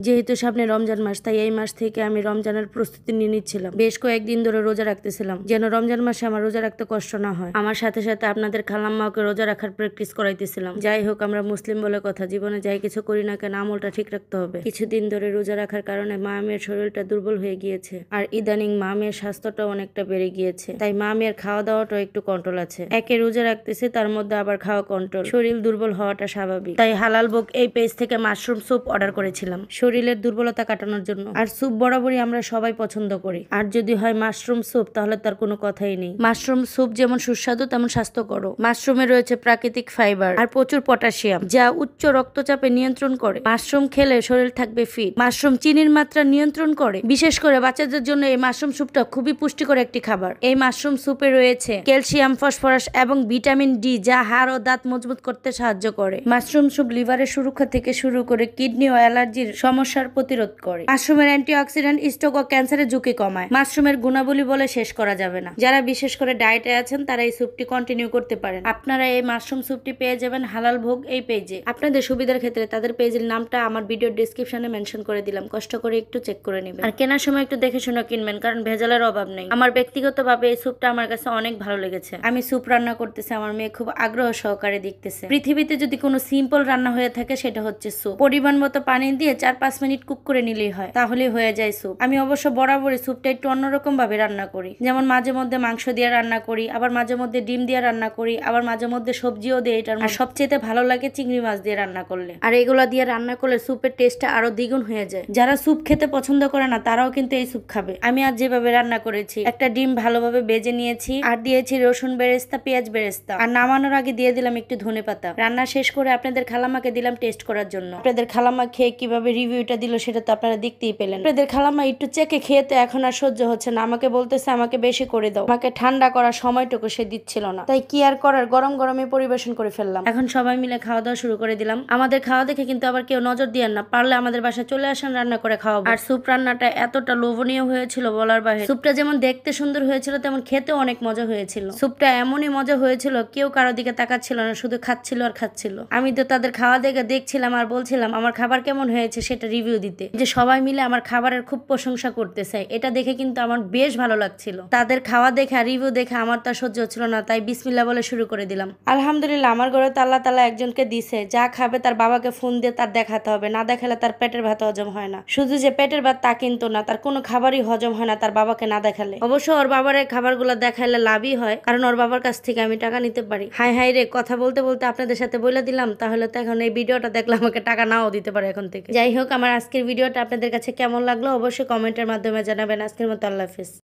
যেহেতু সামনে রমজান মাস, তাই এই মাস থেকে আমি রমজানের প্রস্তুতি নিয়ে নিচ্ছিলাম। বেশ কয়েকদিন ধরে রোজা রাখতেছিলাম, যেন রমজান মাসে আমার রোজা রাখতে কষ্ট না হয়। আমার সাথে সাথে আপনাদের খালাম্মাকে রোজা রাখার প্র্যাকটিস করাইতেছিলাম। যাই হোক, আমরা মুসলিম বলে কথা, জীবনে যাই কিছু করি না কেন আমলটা ঠিক রাখতে হবে। কিছুদিন ধরে রোজা রাখার কারণে মা মেয়ের শরীরটা দুর্বল হয়ে গিয়েছে, আর ইদানিং মা মেয়ের স্বাস্থ্যটা অনেকটা বেড়ে গিয়েছে। তাই মা মেয়ের খাওয়া দাওয়াটাও একটু কন্ট্রোল আছে। একে রোজা রাখতেছে, তার মধ্যে আবার খাওয়া কন্ট্রোল। শরীর দুর্বল হওয়াটা স্বাভাবিক। তাই হালাল বুক এই পেজ থেকে মাশরুম স্যুপ অর্ডার করেছিলাম শরীরের দুর্বলতা কাটানোর জন্য। আর স্যুপ বরাবরই আমরা সবাই পছন্দ করি, আর যদি হয় মাশরুম স্যুপ তাহলে তার কোনো কথাই নেই। মাশরুম স্যুপ যেমন সুস্বাদু তেমন স্বাস্থ্যকর। মাশরুমে রয়েছে প্রাকৃতিক ফাইবার আর প্রচুর পটাশিয়াম, যা উচ্চ রক্তচাপে নিয়ন্ত্রণ করে। মাশরুম খেলে শরীর থাকবে ফিট। মাশরুম চিনির মাত্রা নিয়ন্ত্রণ করে। বিশেষ করে বাচ্চাদের জন্য এই মাশরুম স্যুপটা খুবই পুষ্টিকর একটি খাবার। এই মাশরুম স্যুপে রয়েছে ক্যালসিয়াম, ফসফরাস এবং ভিটামিন ডি, যা হাড় ও দাঁত মজবুত করতে সাহায্য করে। মাশরুম স্যুপ লিভারের সুরক্ষা থেকে শুরু করে কিডনি ও অ্যালার্জির সমস্যার প্রতিরোধ করে। মাশরুমের অ্যান্টিঅক্সিডেন্ট স্ট্রোক ও ক্যান্সারের ঝুঁকি কমায়। মাশরুমের গুণাবলী বলে শেষ করা যাবে না। যারা বিশেষ করে ডায়েটে আছেন তারা এই স্যুপটি কন্টিনিউ করতে পারেন। আপনারা এই মাশরুম স্যুপটি পেয়ে যাবেন হালাল ভোগ এই পেজে। আপনাদের সুবিধার ক্ষেত্রে তাদের পেজের নামটা আমার ভিডিও ডেসক্রিপশনে মেনশন করে দিলাম, কষ্ট করে একটু চেক করে নেবেন। আর কেনার সময় একটু দেখে শুনে কিনবেন, কারণ ভেজালের অভাব নেই। আমার ব্যক্তিগতভাবে এই স্যুপটা আমার কাছে অনেক ভালো লেগেছে। আমি স্যুপ রান্না করতেছি, আমার মেয়ে খুব আগ্রহ সহকারে দেখতেছে। পৃথিবীতে যদি কোনো সিম্পল রান্না হয়ে থাকে সেটা হচ্ছে স্যুপ। পরিমাণ মতো পানি দিয়ে 4-5 মিনিট কুক করে নিলেই হয়, তাহলে হয়ে যায় স্যুপ। আমি অবশ্য বরাবরই স্যুপটা একটু অন্যরকম ভাবে রান্না করি, যেমন মাঝে মধ্যে মাংস দিয়ে রান্না করি, আবার মাঝে মধ্যে ডিম দিয়ে রান্না করি, আবার মাঝে মধ্যে সবজিও দিয়ে। এটার আর সবচেয়ে ভালো লাগে চিংড়ি মাছ দিয়ে রান্না করলে। আর এগুলা দিয়ে রান্না করলে স্যুপের টেস্টটা আরো দ্বিগুণ হয়ে যায়। যারা স্যুপ খেতে পছন্দ করে না তারাও কিন্তু এই স্যুপ খাবে। আমি আজ যেভাবে রান্না করেছি, একটা ডিম ভালোভাবে বেজে নিয়েছি, আর দিয়েছি রসুন বেরেস্তা, পেঁয়াজ বেরেস্তা, আর নামানোর আগে দিয়ে দিলাম একটু ধনেপাতা। রান্না শেষ করে আপনাদের খালাম্মাকে দিলাম টেস্ট করার জন্য। আপনাদের খালাম্মা খেয়ে কিভাবে রিভিউটা দিল সেটা তো আপনারা দেখতেই পেলেন। আপনাদের খালাম্মা একটু চেকে খেয়ে তো এখন আর সহ্য হচ্ছে না, আমাকে বলতেছে আমাকে বেশি করে দাও। আমাকে ঠান্ডা করার সময়টুকু সে দিচ্ছিল না, তাই কি আর করার, গরম গরমে পরিবেশন করে ফেললাম। এখন সবাই মিলে খাওয়া দাওয়া শুরু করে দিলাম। আমাদের খাওয়া দেখে কিন্তু আবার কেউ নজর দিয়েন না, পারলে আমাদের বাসায় চলে আসেন, রান্না করে খাওয়াবো। আর স্যুপ রান্নাটা এতটা লোভনীয় হয়েছিল বলার বাইরে। স্যুপটা যেমন দেখতে সুন্দর হয়েছিল তেমন খেতেও অনেক মজা হয়েছিল। স্যুপটা এমনই মজা হয়েছিল, কেউ কারো দিকে তাকাচ্ছিল না, শুধু খাচ্ছিল আর খাচ্ছিল। আমি তো তাদের খাওয়া দেখে দেখছিলাম আর বলছিলাম আমার খাবার কেমন হয়েছে সেটা রিভিউ দিতে। যে সবাই মিলে আমার খাবারের খুব প্রশংসা করতেছে, এটা দেখে কিন্তু আমার বেশ ভালো লাগছিল। তাদের খাওয়া দেখে আর রিভিউ দেখে আমার তা সহ্য হচ্ছিল না, তাই বিসমিল্লাহ বলে শুরু করে দিলাম। আলহামদুলিল্লাহ, আমার ঘরে তো আল্লাহ তাআলা একজনকে দিছে, যা খাবে তার বাবাকে ফোন দিয়ে তার দেখাতে হবে, না দেখালে তার পেটের ভাত হজম হয় না। শুধু যে পেটের ভাত তা কিন্তু না, তার কোনো খাবারই হজম হয় না তার বাবাকে না দেখালে। অবশ্য ওর বাবার এই খাবারগুলো দেখাইলে লাভই হয়, কারণ ওর বাবার কাছ থেকে আমি টাকা নিতে পারি। হাই হাই রে, কথা বলতে বলতে আপনাদের সাথে বলে দিলাম, তাহলে তো এখন এই ভিডিওটা দেখলে আমাকে টাকা নাও দিতে পারে এখন থেকে। যাই হোক, আমার আজকের ভিডিওটা আপনাদের কাছে কেমন লাগলো অবশ্যই কমেন্টের মাধ্যমে জানাবেন। আজকের মতো আল্লাহ হাফেজ।